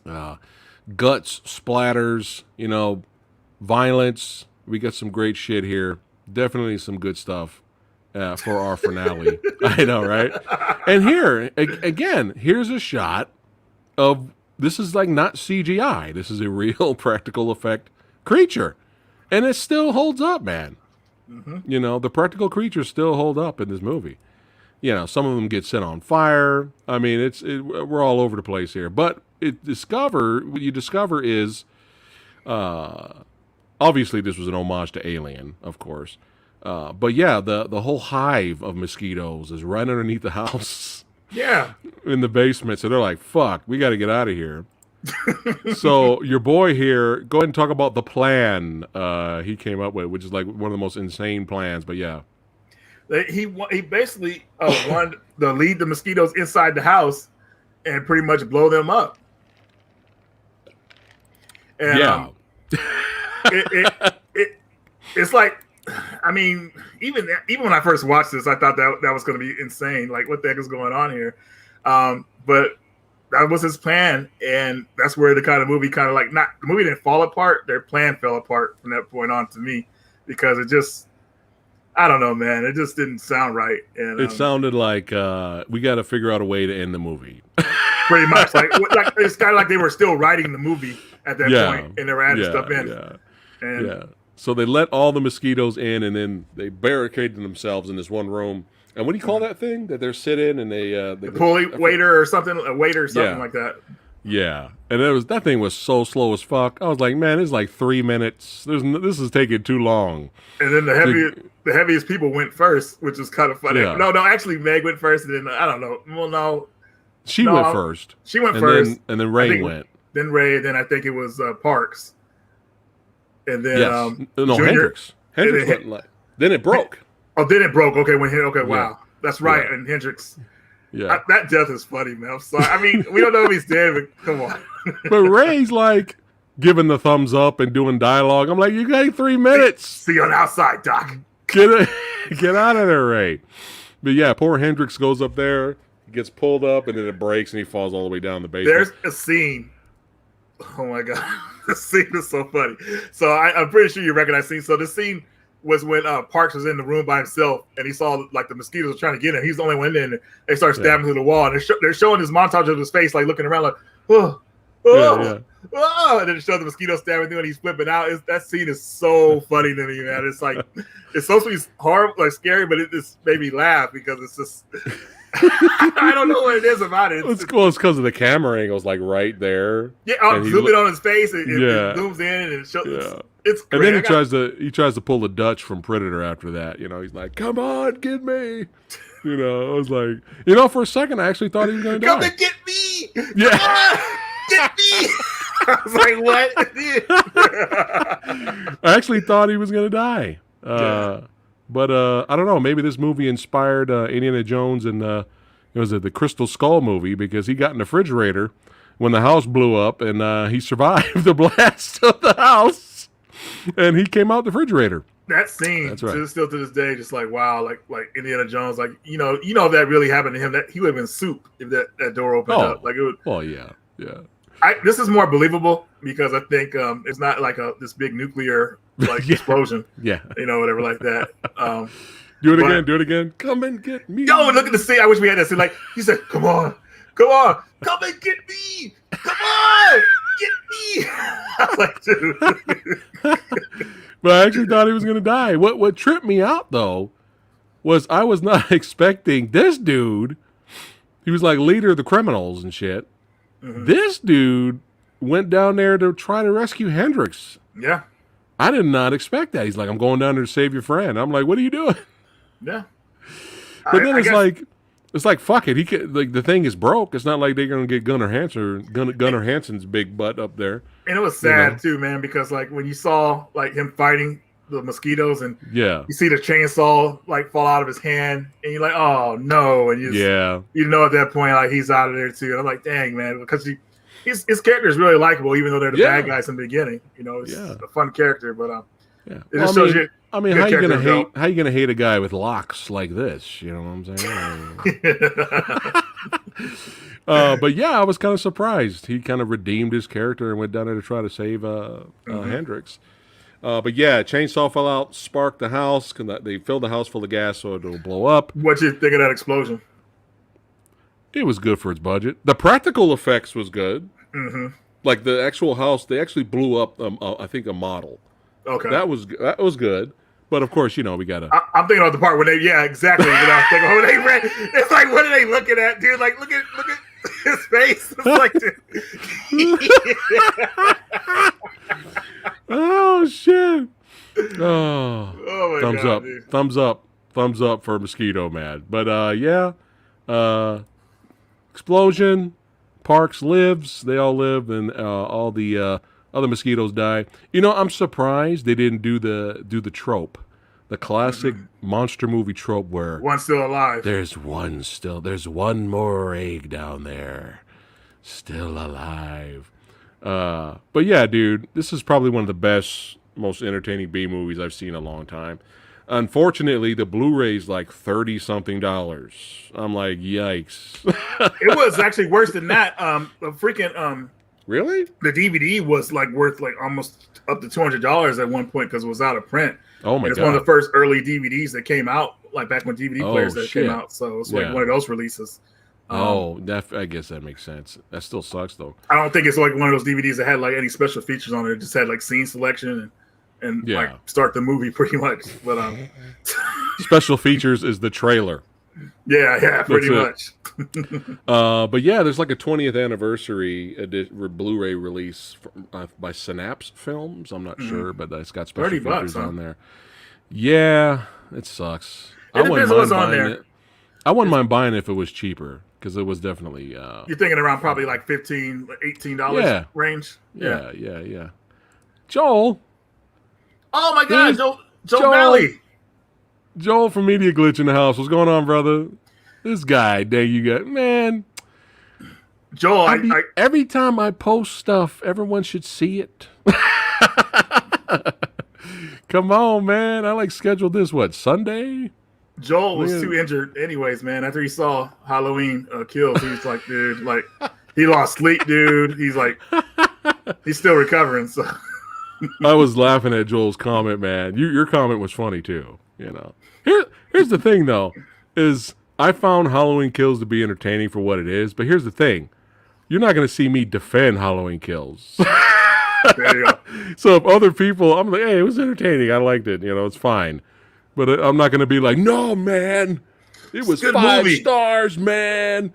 guts, splatters, violence. We got some great shit here. Definitely some good stuff for our finale. I know, right? And here again, here's a shot of this is like not CGI. This is a real practical effect creature, and it still holds up, man. Mm-hmm. The practical creatures still hold up in this movie. Some of them get set on fire. I mean, we're all over the place here. But what you discover is, obviously this was an homage to Alien, of course. But yeah, the whole hive of mosquitoes is right underneath the house. Yeah. In the basement. So they're like, fuck, we got to get out of here. So your boy here, go ahead and talk about the plan he came up with, which is like one of the most insane plans. But yeah. He basically wanted to lead the mosquitoes inside the house and pretty much blow them up. And, yeah. It's like, I mean, even when I first watched this, I thought that was going to be insane. Like, what the heck is going on here? But that was his plan, and that's where the kind of movie the movie didn't fall apart. Their plan fell apart from that point on to me, because it just, I don't know, man. It just didn't sound right. And it sounded like we got to figure out a way to end the movie. Pretty much, like it's kind of like they were still writing the movie at that point, and they were adding stuff in. Yeah. And so they let all the mosquitoes in, and then they barricaded themselves in this one room. And what do you call that thing that they're sitting and they the pulley waiter or something, like that. Yeah, and that thing was so slow as fuck. I was like, man, it's like 3 minutes. This is taking too long. And then the heaviest people went first, which is kind of funny. Yeah. No, actually, Meg went first, and then I don't know. Well, no, she went first. She went first, and then Ray went. Then Ray, then I think it was Parks, and then no, Junior, Hendrix went. Then it broke. Oh, then it broke. Okay, wow, yeah. That's right. Yeah. And Hendrix. Yeah, that death is funny, man. I'm sorry. I mean, we don't know if he's dead, but come on. But Ray's like giving the thumbs up and doing dialogue. I'm like, you got 3 minutes. See you on the outside, Doc. Get out of there, Ray. But yeah, poor Hendrix goes up there, gets pulled up, and then it breaks, and he falls all the way down the basement. There's a scene. Oh my god, the scene is so funny. So I'm pretty sure you recognize the scene. So the scene was when Parks was in the room by himself, and he saw like the mosquitoes were trying to get him. He's the only one in, and they start stabbing through the wall, and they're showing this montage of his face, like looking around, like oh, and then they show the mosquito stabbing through, and he's flipping out. That scene is so funny to me, man. It's like it's supposed to be horrible, like scary, but it just made me laugh because it's just. I don't know what it is about it. It's because of the camera angles, like right there. Yeah, I'm zooming on his face, and it zooms in, and it shows. Yeah. It's great. And then he tries to pull the Dutch from Predator after that. He's like, "Come on, get me." I was like, for a second, I actually thought he was going to die. Come and get me! Yeah, come on, get me! I was like, what? I actually thought he was going to die. But I don't know. Maybe this movie inspired Indiana Jones and the Crystal Skull movie, because he got in the refrigerator when the house blew up, and he survived the blast of the house, and he came out the refrigerator. That scene, that's right. Still to this day, just like wow, like Indiana Jones, like if that really happened to him, that he would have been soup if that door opened up. Like it would. Oh yeah. This is more believable because I think it's not like this big nuclear explosion. Yeah. Whatever like that. Do it again. Come and get me. Yo, look at the scene. I wish we had that scene. Like he said, come on, come and get me. Come on, get me. I was like, dude. But I actually thought he was going to die. What tripped me out, though, was I was not expecting this dude. He was like leader of the criminals and shit. Mm-hmm. This dude went down there to try to rescue Hendrix. Yeah. I did not expect that. He's like, I'm going down there to save your friend. I'm like, what are you doing? Yeah. But then it's like, fuck it. He could, like, the thing is broke. It's not like they're going to get Gunnar Hansen's big butt up there. And it was sad too, man, because like when you saw like him fighting the mosquitoes, and Yeah. you see the chainsaw like fall out of his hand, and you're like, oh no, and you know at that point like he's out of there too. And I'm like, dang man, because his character is really likable, even though they're the bad guys in the beginning. You know, it's a fun character, but yeah. it just shows you. I mean, how you gonna hate? How you gonna hate a guy with locks like this? You know what I'm saying? But yeah, I was kind of surprised. He kind of redeemed his character and went down there to try to save Hendrix. But yeah, chainsaw fell out, sparked the house. They filled the house full of gas so it'll blow up. What'd you think of that explosion? It was good for its budget. The practical effects was good. Mm-hmm. Like the actual house, they actually blew up. I think a model. Okay, that was good. But of course, you know, we gotta. I'm thinking of the part when they, exactly. When I was thinking when they ran, it's like, what are they looking at, dude? Like, look at his face. It's like, oh shit! Oh my God, up, dude. thumbs up for Mosquito, man. But explosion. Parks lives. They all live, and all the other mosquitoes die. You know, I'm surprised they didn't do the trope, the classic monster movie trope where one's still alive. There's one more egg down there, still alive. But yeah, dude, this is probably one of the best, most entertaining B movies I've seen in a long time. Unfortunately, the Blu-ray's like $30-something. I'm like, yikes. It was actually worse than that. Really? The DVD was like worth like almost up to $200 at one point because it was out of print. Oh my God! It's one of the first early DVDs that came out, like back when DVD players came out. So it's like one of those releases. I guess that makes sense. That still sucks though. I don't think it's like one of those DVDs that had like any special features on it. It just had like scene selection and like start the movie pretty much. But special features is the trailer. Yeah, pretty much. But yeah, there's like a 20th anniversary Blu-ray release by Synapse Films. I'm not sure, but it's got special features on there. Yeah, it sucks. I wouldn't mind buying it. I wouldn't mind buying it if it was cheaper because it was definitely. You're thinking around probably like $15, $18 range. Yeah. Joel. Oh my God, Joel Valley. Joel from Media Glitch in the house. What's going on, brother? This guy, dang you got man. Joel, every time I post stuff, everyone should see it. Come on, man. I like scheduled this Sunday? Joel was too injured anyways, man. After he saw Halloween Kills, he was like, dude, like he lost sleep, dude. He's like he's still recovering, so I was laughing at Joel's comment, man. Your comment was funny too, you know. Here's the thing though, is I found Halloween Kills to be entertaining for what it is, but here's the thing. You're not going to see me defend Halloween Kills. There you go. So if other people, I'm like, hey, it was entertaining. I liked it. You know, it's fine. But I'm not going to be like, no, man. It was 5 stars, man.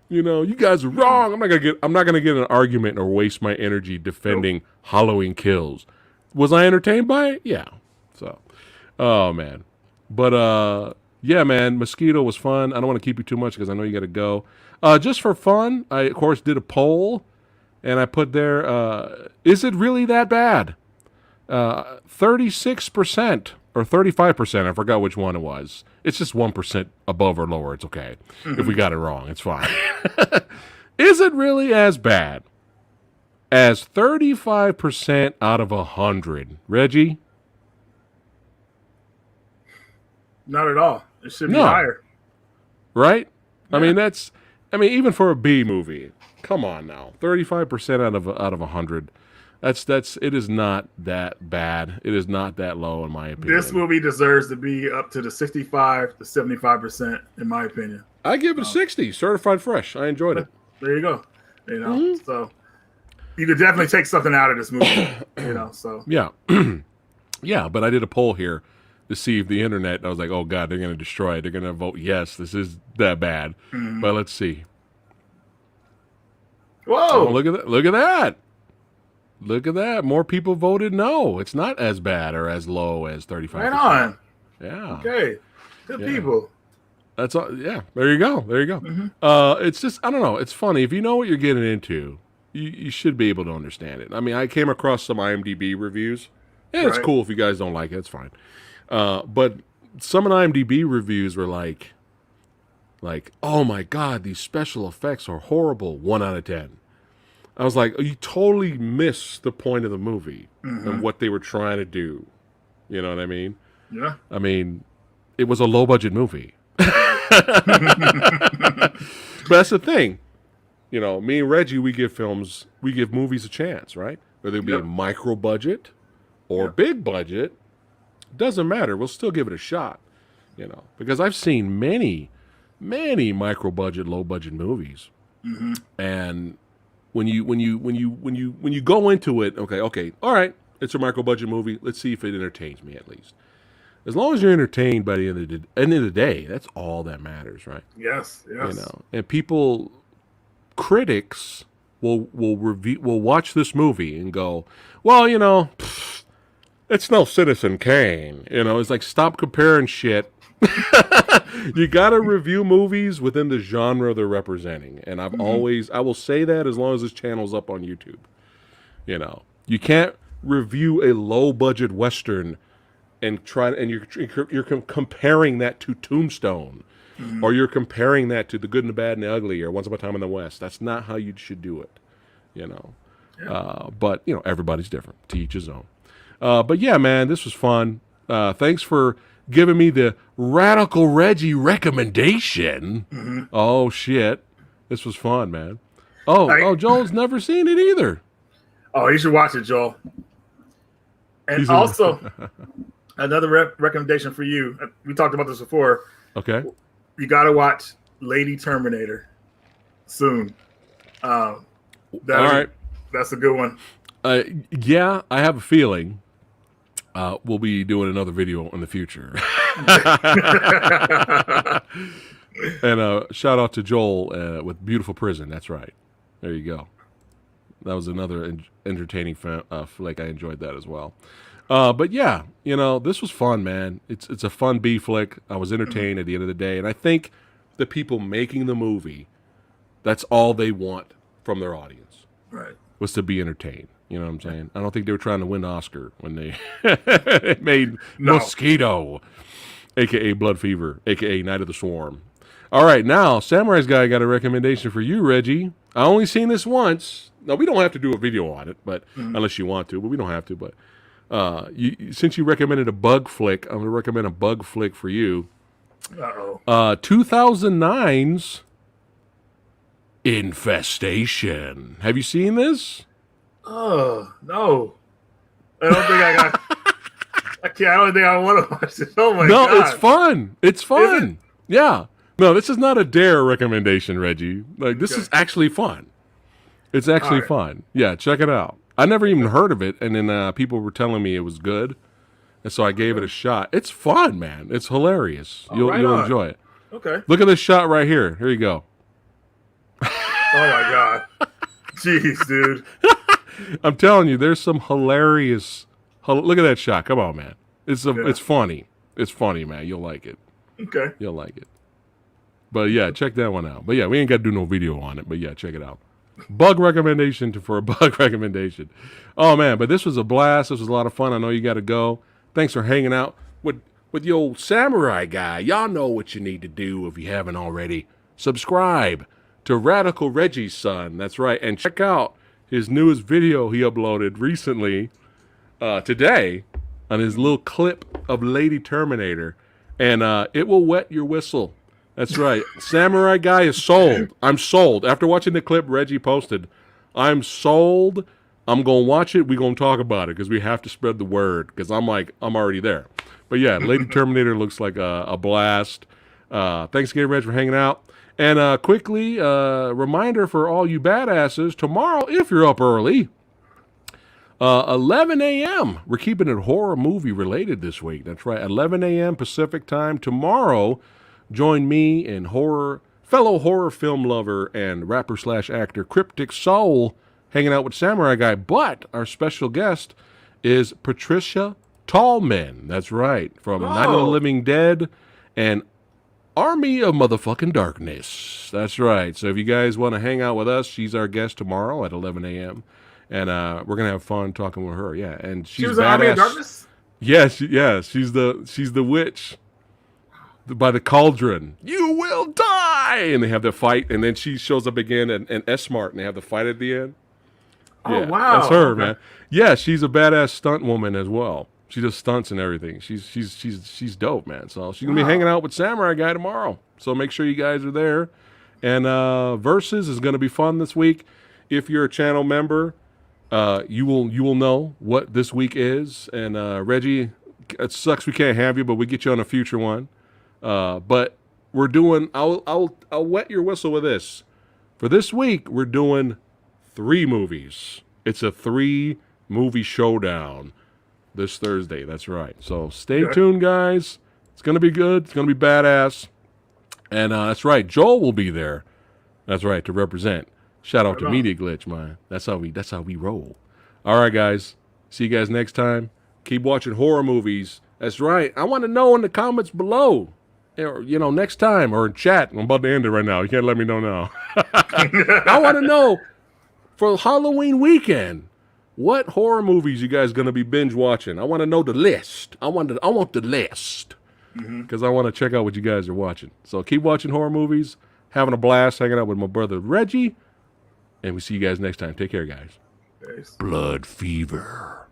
You know, you guys are wrong. I'm not going to get in an argument or waste my energy defending Halloween Kills. Was I entertained by it? Yeah. So, oh, man. But, yeah, man, Mosquito was fun. I don't want to keep you too much because I know you got to go. Just for fun, I, of course, did a poll, and I put there, is it really that bad? 36% or 35%, I forgot which one it was. It's just 1% above or lower. It's okay. If we got it wrong, it's fine. Is it really as bad as 35% out of 100? Reggie? Not at all. It should be higher. Right? Yeah. I mean, even for a B movie, come on now. 35% out of 100. It is not that bad. It is not that low, in my opinion. This movie deserves to be up to the 65 to 75%, in my opinion. I give it a 60, certified fresh. I enjoyed it. There you go. You know, so you could definitely take something out of this movie. You know, so yeah, yeah. But I did a poll here to see if the internet. I was like, oh god, they're going to destroy it. They're going to vote yes. This is that bad. But let's see. Whoa! Oh, look at that! Look at that! Look at that. More people voted no. It's not as bad or as low as 35%. Right on. Yeah. Okay. Good people. That's all. Yeah. There you go. There you go. It's just, I don't know. It's funny. If you know what you're getting into, you should be able to understand it. I mean, I came across some IMDb reviews And it's cool if you guys don't like it. It's fine. But some of the IMDb reviews were like, oh my God, these special effects are horrible. 1 out of 10. I was like, oh, you totally missed the point of the movie and what they were trying to do. You know what I mean? Yeah. I mean, it was a low budget movie. But that's the thing. You know, me and Reggie, we give movies a chance, right? Whether it be a micro budget or big budget, doesn't matter. We'll still give it a shot, you know, because I've seen many micro budget, low budget movies, and when you go into it, okay, all right, it's a micro budget movie. Let's see if it entertains me at least. As long as you're entertained by the end of the day, that's all that matters, right? Yes. You know, and critics will watch this movie and go, well, you know, it's no Citizen Kane. You know, it's like, stop comparing shit. You got to review movies within the genre they're representing. And I will say that as long as this channel's up on YouTube. You know, you can't review a low budget Western and you're comparing that to Tombstone, or you're comparing that to The Good and the Bad and the Ugly or Once Upon a Time in the West. That's not how you should do it, you know. Yeah. But you know, everybody's different. To each his own. But yeah, man, this was fun. Thanks for giving me the Radical Reggie recommendation. Oh shit, this was fun, man. Oh, Joel's never seen it either. Oh, you should watch it, Joel. And also, another recommendation for you. We talked about this before. Okay. You got to watch Lady Terminator soon. All right. That's a good one. Yeah, I have a feeling we'll be doing another video in the future. And shout out to Joel with Beautiful Prison. That's right. There you go. That was another entertaining flick. I enjoyed that as well. But yeah, you know, this was fun, man. It's a fun B flick. I was entertained at the end of the day. And I think the people making the movie, that's all they want from their audience. Right. Was to be entertained. You know what I'm saying? I don't think they were trying to win the Oscar when they made Mosquito, a.k.a. Blood Fever, a.k.a. Night of the Swarm. All right, now, Samurai's Guy got a recommendation for you, Reggie. I only seen this once. Now, we don't have to do a video on it, but unless you want to, but we don't have to. But since you recommended a bug flick, I'm going to recommend a bug flick for you. 2009's Infestation. Have you seen this? Oh, no. I don't think I got... I don't think I want to watch this. Oh, my God. No, it's fun. It's fun. Yeah. No, this is not a dare recommendation, Reggie. Like, this is actually fun. It's actually fun. Yeah, check it out. I never even heard of it, and then people were telling me it was good, and so I gave it a shot. It's fun, man. It's hilarious. You'll enjoy it. Okay. Look at this shot right here. Here you go. Oh, my God. Jeez, dude. I'm telling you, there's some hilarious... Look at that shot. Come on, man. It's funny. It's funny, man. You'll like it. Okay. You'll like it. But yeah, check that one out. But yeah, we ain't got to do no video on it. But yeah, check it out. Bug recommendation for a bug recommendation. Oh, man. But this was a blast. This was a lot of fun. I know you got to go. Thanks for hanging out with the old Samurai Guy. Y'all know what you need to do if you haven't already. Subscribe to Radical Reggie's son. That's right. And check out his newest video he uploaded recently today on his little clip of Lady Terminator. And it will wet your whistle. That's right. Samurai Guy is sold. I'm sold. After watching the clip Reggie posted, I'm sold. I'm going to watch it. We're going to talk about it because we have to spread the word because I'm already there. But yeah, Lady Terminator looks like a blast. Thanks again, Reg, for hanging out. And quickly, reminder for all you badasses, tomorrow, if you're up early, 11 a.m. We're keeping it horror movie related this week. That's right, 11 a.m. Pacific time. Tomorrow, join me and fellow horror film lover and rapper/actor Cryptic Soul hanging out with Samurai Guy. But our special guest is Patricia Tallman. That's right, from Night of the Living Dead and Army of Motherfucking Darkness. That's right. So if you guys want to hang out with us, she's our guest tomorrow at 11 a.m. And we're gonna have fun talking with her. Yeah, and she's She was in Army of badass. Darkness? Yes, she's the witch by the cauldron. You will die, and they have the fight, and then she shows up again and S-Mart, and they have the fight at the end. Oh, Yeah, wow. that's her, Okay. man. Yeah, she's a badass stunt woman as well. She does stunts and everything. She's dope, man. So she's gonna be hanging out with Samurai Guy tomorrow. So make sure you guys are there. And Versus is gonna be fun this week. If you're a channel member, you will know what this week is. And Reggie, it sucks we can't have you, but we get you on a future one. But we're doing. I'll wet your whistle with this. For this week, we're doing 3 movies. It's a 3-movie showdown this Thursday. That's right. So stay tuned, guys. It's gonna be good. It's gonna be badass. And that's right. Joel will be there. That's right, to represent. Shout out to Media Glitch, man. That's how we roll. All right, guys. See you guys next time. Keep watching horror movies. That's right. I want to know in the comments below. Or, next time, or in chat. I'm about to end it right now. You can't let me know now. I want to know for Halloween weekend, what horror movies you guys gonna be binge watching? I want to know the list. I want the list because I want to check out what you guys are watching. So keep watching horror movies, having a blast, hanging out with my brother Reggie, and we see you guys next time. Take care, guys. Nice. Blood fever.